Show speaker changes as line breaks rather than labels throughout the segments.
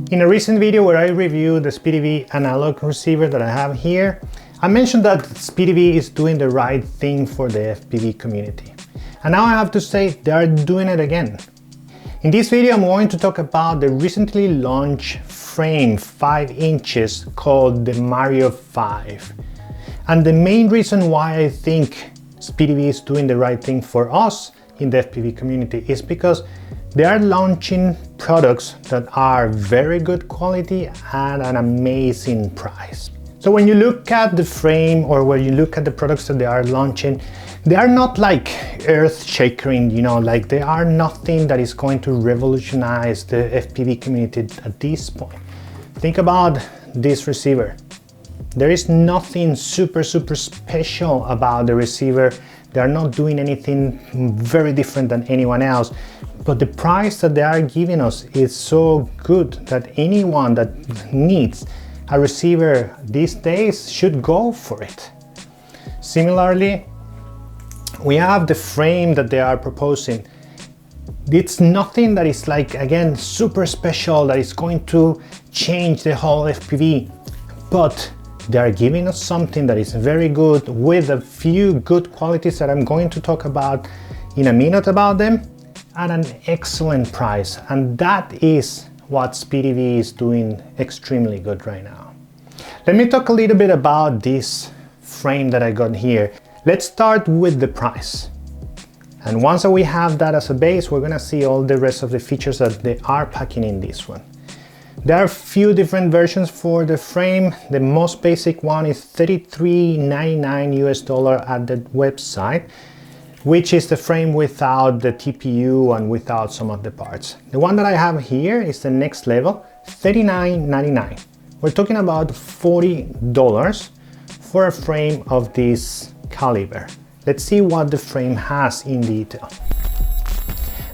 In a recent video where I reviewed the Speedybee analog receiver that I have here, I mentioned that Speedybee is doing the right thing for the FPV community. And now I have to say they are doing it again. In this video I'm going to talk about the recently launched frame 5 inches called the Mario5. And the main reason why I think Speedybee is doing the right thing for us in the FPV community is because they are launching products that are very good quality and an amazing price. So when you look at the frame or when you look at the products that they are launching, they are not like earth-shaking, like they are nothing that is going to revolutionize the FPV community at this point. Think about this receiver. There is nothing super special about the receiver. They are not doing anything very different than anyone else, but the price that they are giving us is so good that anyone that needs a receiver these days should go for it. Similarly, we have the frame that they are proposing. It's nothing that is like, again, super special that is going to change the whole FPV, but they are giving us something that is very good with a few good qualities that I'm going to talk about in a minute about them at an excellent price. And that is what Speedybee is doing extremely good right now. Let me talk a little bit about this frame that I got here. Let's start with the price. And once we have that as a base, we're gonna see all the rest of the features that they are packing in this one. There are a few different versions for the frame. The most basic one is $33.99 US at the website, which is the frame without the TPU and without some of the parts. The one that I have here is the next level, $39.99. We're talking about $40 for a frame of this caliber. Let's see what the frame has in detail.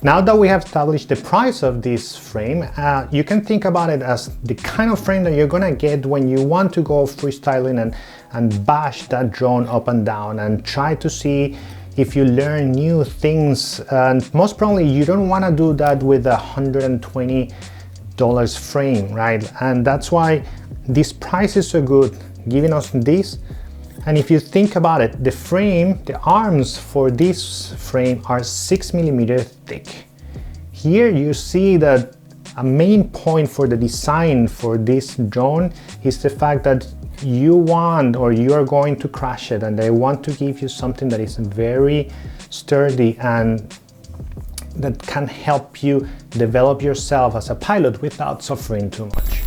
Now that we have established the price of this frame, you can think about it as the kind of frame that you're gonna get when you want to go freestyling and bash that drone up and down and try to see if you learn new things. And most probably you don't wanna do that with a $120 frame, right? And that's why this price is so good, giving us this. And if you think about it, the frame, the arms for this frame are 6mm thick. Here you see that a main point for the design for this drone is the fact that you want or you are going to crash it, and they want to give you something that is very sturdy and that can help you develop yourself as a pilot without suffering too much.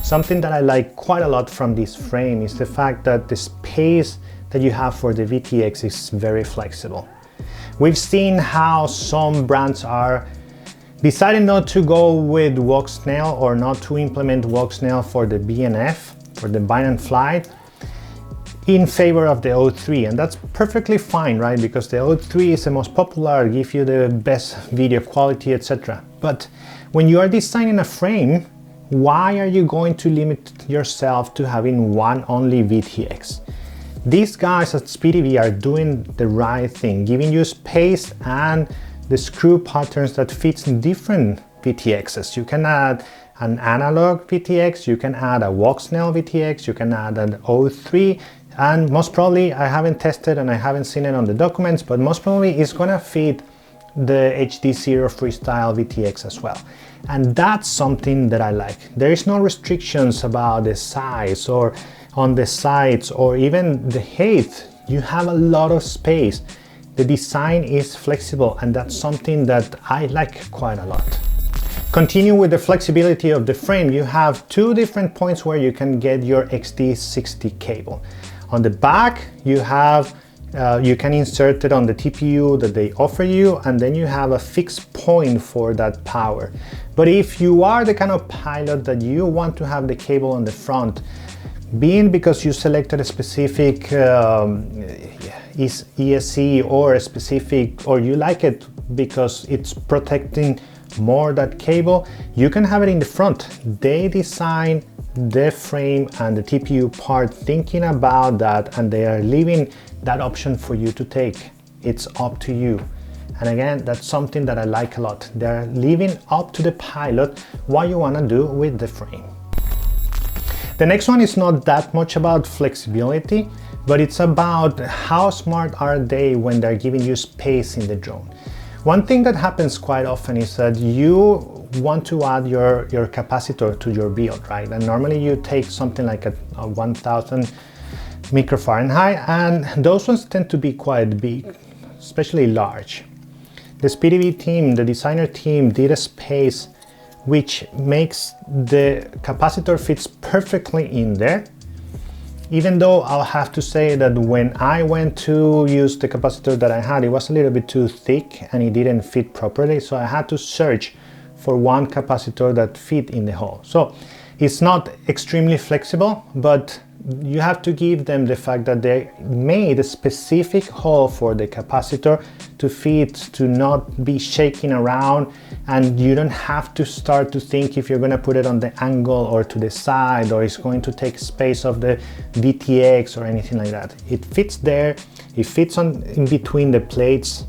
Something that I like quite a lot from this frame is the fact that the space that you have for the VTX is very flexible. We've seen how some brands are deciding not to go with walk snail or not to implement walk snail for the BNF, for the bind and fly, in favor of the O3, and that's perfectly fine, right? Because the O3 is the most popular, give you the best video quality, etc. But when you are designing a frame, why are you going to limit yourself to having one only VTX? These guys at Speedybee are doing the right thing, giving you space and the screw patterns that fits in different VTXs. You can add an analog VTX, you can add a walk snail VTX, you can add an O3, and most probably, I haven't tested and I haven't seen it on the documents, but most probably it's gonna fit the HD0 Freestyle VTX as well. And that's something that I like. There is no restrictions about the size or on the sides or even the height. You have a lot of space. The design is flexible, and that's something that I like quite a lot. Continue with the flexibility of the frame. You have two different points where you can get your XT60 cable. On the back, you have you can insert it on the TPU that they offer you, and then you have a fixed point for that power. But if you are the kind of pilot that you want to have the cable on the front, being because you selected a specific ESC or a specific, or you like it because it's protecting more that cable, you can have it in the front. They design the frame and the TPU part thinking about that, and they are leaving that option for you to take. It's up to you. And again, that's something that I like a lot. They're leaving up to the pilot what you want to do with the frame. The next one is not that much about flexibility, but it's about how smart are they when they're giving you space in the drone. One thing that happens quite often is that you want to add your capacitor to your build, right? And normally you take something like a 1000 microfahrenheit, and those ones tend to be quite big, especially large. The Speedybee team, the designer team, did a space which makes the capacitor fits perfectly in there. Even though I'll have to say that when I went to use the capacitor that I had, it was a little bit too thick and it didn't fit properly, so I had to search for one capacitor that fit in the hole. So it's not extremely flexible, but you have to give them the fact that they made a specific hole for the capacitor to fit, to not be shaking around, and you don't have to start to think if you're going to put it on the angle or to the side, or it's going to take space of the VTX or anything like that. It fits there, it fits in between the plates,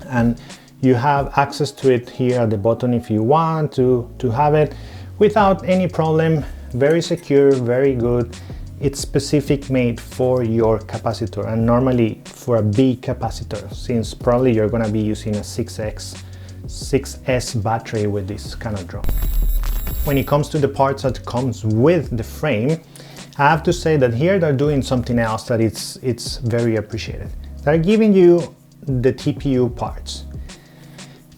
and you have access to it here at the bottom if you want to have it without any problem. Very secure, very good. It's specific made for your capacitor, and normally for a big capacitor, since probably you're going to be using a 6S battery with this kind of drone. When it comes to the parts that comes with the frame, I have to say that here they're doing something else that it's very appreciated. They're giving you the TPU parts.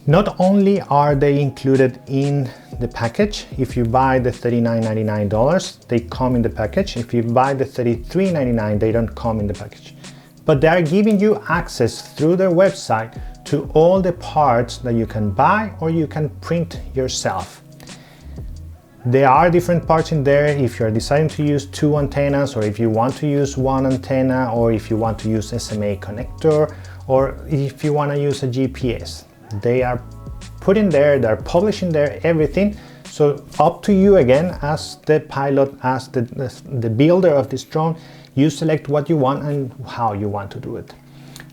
Not only are they included in the package, if you buy the $39.99, they come in the package. If you buy the $33.99, they don't come in the package. But they are giving you access through their website to all the parts that you can buy or you can print yourself. There are different parts in there if you're deciding to use 2 antennas, or if you want to use 1 antenna, or if you want to use SMA connector, or if you want to use a GPS. They are putting there, they're publishing there everything. So up to you again as the pilot, as the builder of this drone, you select what you want and how you want to do it.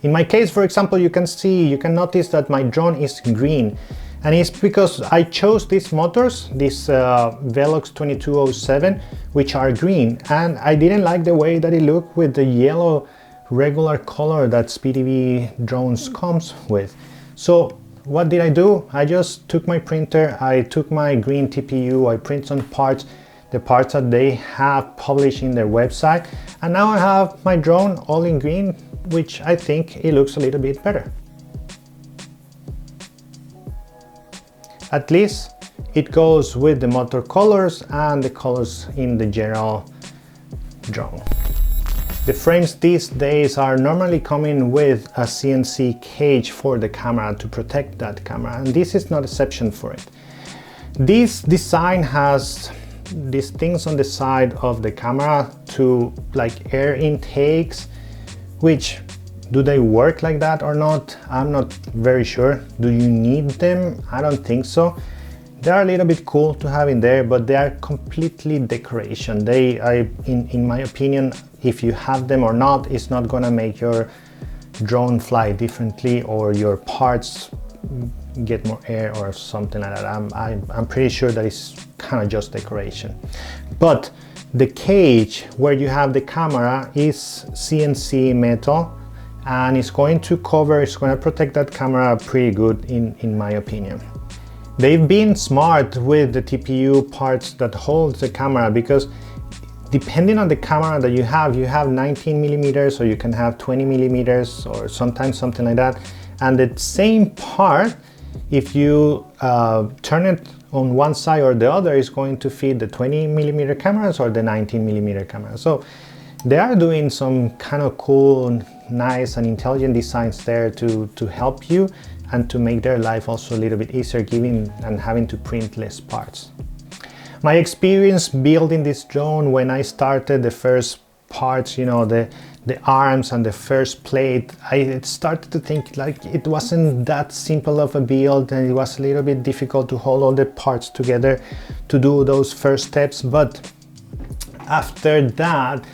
In my case, for example, you can notice that my drone is green, and it's because I chose these motors, this Velox 2207, which are green, and I didn't like the way that it looked with the yellow regular color that Speedybee drones comes with. So what did I do? I just took my printer, I took my green TPU, I print some parts, the parts that they have published in their website, and now I have my drone all in green, which I think it looks a little bit better. At least it goes with the motor colors and the colors in the general drone. The frames these days are normally coming with a CNC cage for the camera to protect that camera, and this is no exception for it. This design has these things on the side of the camera to like air intakes, which do they work like that or not? I'm not very sure. Do you need them? I don't think so. They are a little bit cool to have in there, but they are completely decoration. In my opinion, if you have them or not, it's not gonna make your drone fly differently or your parts get more air or something like that. I'm pretty sure that it's kind of just decoration. But the cage where you have the camera is CNC metal, and it's going to protect that camera pretty good in my opinion. They've been smart with the TPU parts that hold the camera, because depending on the camera that you have 19 millimeters, or you can have 20 millimeters, or sometimes something like that. And the same part, if you turn it on one side or the other, is going to fit the 20 millimeter cameras or the 19 millimeter cameras. So they are doing some kind of cool, nice and intelligent designs there to help you and to make their life also a little bit easier, giving and having to print less parts. My experience building this drone, when I started the first parts, you know, the arms and the first plate, I started to think like it wasn't that simple of a build, and it was a little bit difficult to hold all the parts together to do those first steps. But after that,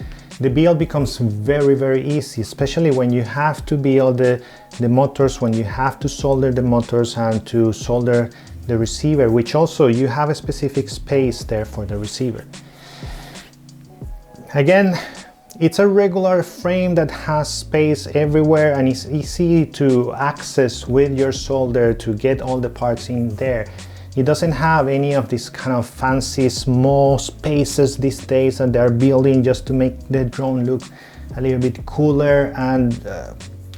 the build becomes very easy, especially when you have to build the motors, when you have to solder the motors and to solder the receiver, which also you have a specific space there for the receiver. Again, it's a regular frame that has space everywhere and it's easy to access with your solder to get all the parts in there. It doesn't have any of these kind of fancy small spaces these days that they're building just to make the drone look a little bit cooler, and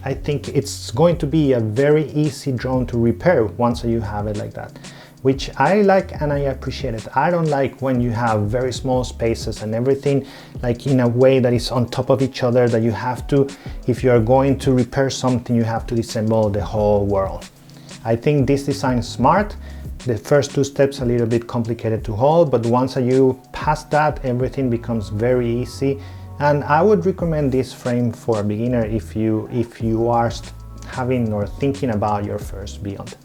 I think it's going to be a very easy drone to repair once you have it like that, which I like and I appreciate it. I don't like when you have very small spaces and everything like in a way that is on top of each other, that you have to, if you're going to repair something, you have to disassemble the whole world. I think this design is smart. The first two steps a little bit complicated to hold, but once you pass that, everything becomes very easy. And I would recommend this frame for a beginner if you are having or thinking about your first build.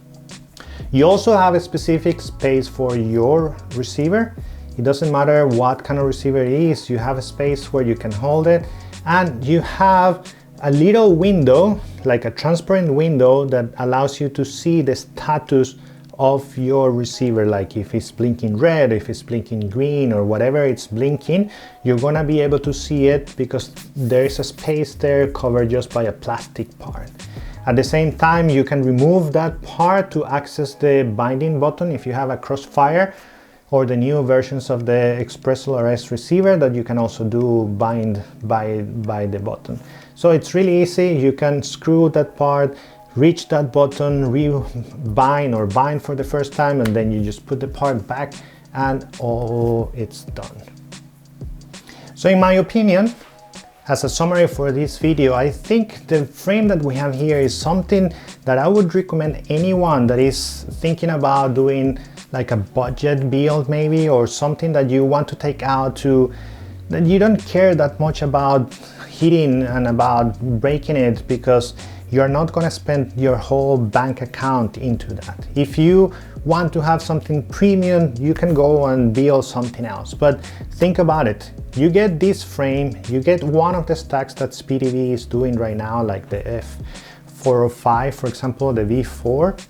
You also have a specific space for your receiver. It doesn't matter what kind of receiver it is, you have a space where you can hold it, and you have a little window, like a transparent window, that allows you to see the status of your receiver, like if it's blinking red, if it's blinking green, or whatever it's blinking, you're gonna be able to see it because there is a space there covered just by a plastic part. At the same time, you can remove that part to access the binding button if you have a Crossfire or the new versions of the Express LRS receiver that you can also do bind by the button. So it's really easy. You can screw that part, reach that button, bind for the first time, and then you just put the part back and it's done. So in my opinion, as a summary for this video, I think the frame that we have here is something that I would recommend anyone that is thinking about doing like a budget build maybe, or something that you want to take out to, that you don't care that much about hitting and about breaking it, because you're not going to spend your whole bank account into that. If you want to have something premium, you can go and build something else. But think about it. You get this frame, you get one of the stacks that Speedybee is doing right now, like the F405, for example, the V4,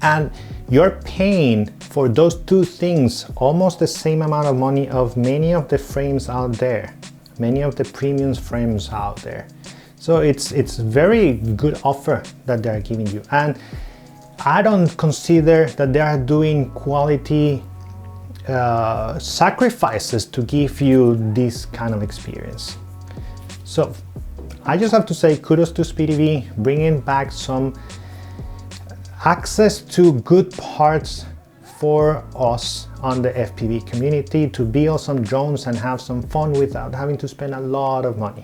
and you're paying for those two things almost the same amount of money of many of the frames out there, many of the premium frames out there. So it's very good offer that they're giving you, and I don't consider that they are doing quality sacrifices to give you this kind of experience. So I just have to say kudos to Speedybee, bringing back some access to good parts for us on the FPV community to build some drones and have some fun without having to spend a lot of money.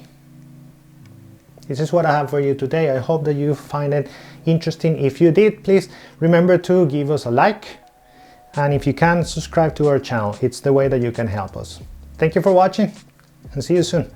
This is what I have for you today. I hope that you find it interesting. If you did, please remember to give us a like, and if you can, subscribe to our channel. It's the way that you can help us. Thank you for watching, and see you soon.